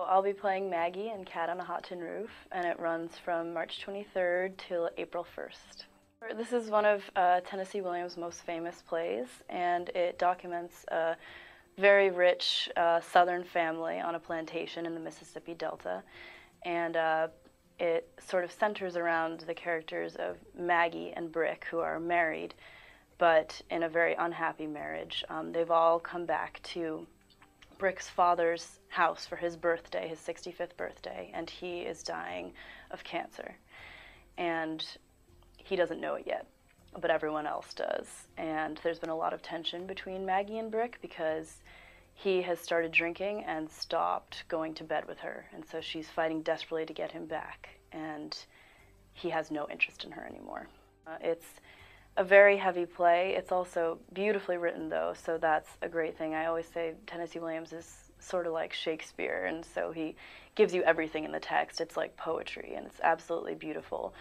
I'll be playing Maggie in Cat on a Hot Tin Roof, and it runs from March 23rd till April 1st. This is one of Tennessee Williams' most famous plays, and it documents a very rich Southern family on a plantation in the Mississippi Delta, and it sort of centers around the characters of Maggie and Brick, who are married, but in a very unhappy marriage. They've all come back to Brick's father's house for his birthday, his 65th birthday, and he is dying of cancer. And he doesn't know it yet, but everyone else does. And there's been a lot of tension between Maggie and Brick because he has started drinking and stopped going to bed with her. And so she's fighting desperately to get him back, and he has no interest in her anymore. It's a very heavy play. It's also beautifully written, though, so that's a great thing. I always say Tennessee Williams is sort of like Shakespeare, and so he gives you everything in the text. It's like poetry, and it's absolutely beautiful.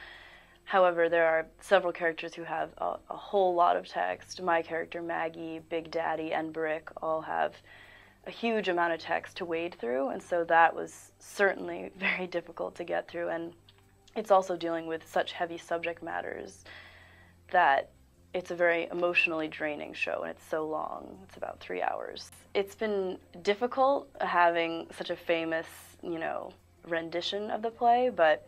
However, there are several characters who have a whole lot of text. My character, Maggie, Big Daddy, and Brick all have a huge amount of text to wade through, and so that was certainly very difficult to get through. And it's also dealing with such heavy subject matters that it's a very emotionally draining show, and it's so long. It's about 3 hours. It's been difficult having such a famous, rendition of the play, but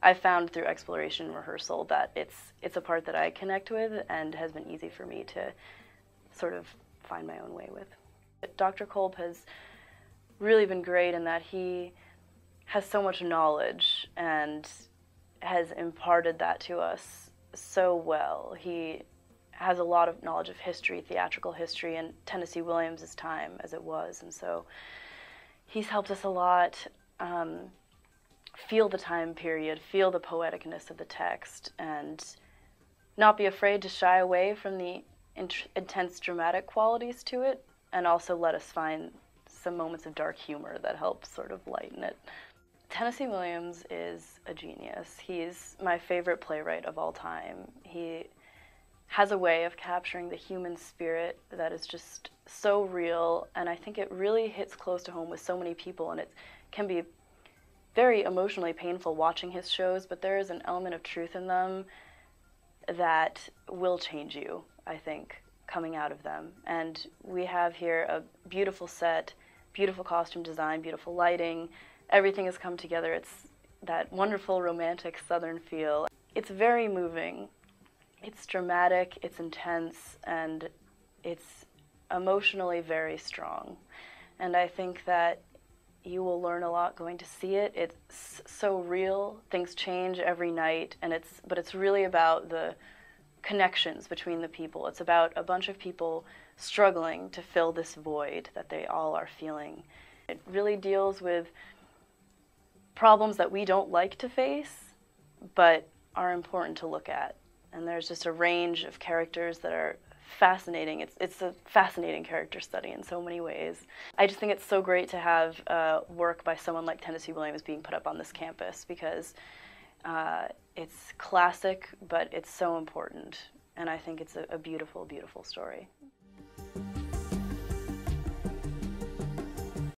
I found through exploration and rehearsal that it's a part that I connect with and has been easy for me to sort of find my own way with. Dr. Kolb has really been great in that he has so much knowledge and has imparted that to us so well. He has a lot of knowledge of history, theatrical history, and Tennessee Williams' time as it was, and so he's helped us a lot feel the time period, feel the poeticness of the text, and not be afraid to shy away from the intense dramatic qualities to it, and also let us find some moments of dark humor that help sort of lighten it. Tennessee Williams is a genius. He's my favorite playwright of all time. He has a way of capturing the human spirit that is just so real, and I think it really hits close to home with so many people, and it can be very emotionally painful watching his shows, but there is an element of truth in them that will change you, I think, coming out of them. And we have here a beautiful set, beautiful costume design, beautiful lighting. Everything has come together. It's that wonderful romantic Southern feel. It's very moving. It's dramatic, it's intense, and it's emotionally very strong. And I think that you will learn a lot going to see it. It's so real. Things change every night, but it's really about the connections between the people. It's about a bunch of people struggling to fill this void that they all are feeling. It really deals with problems that we don't like to face, but are important to look at. And there's just a range of characters that are fascinating. It's a fascinating character study in so many ways. I just think it's so great to have work by someone like Tennessee Williams being put up on this campus, because it's classic, but it's so important. And I think it's a beautiful, beautiful story.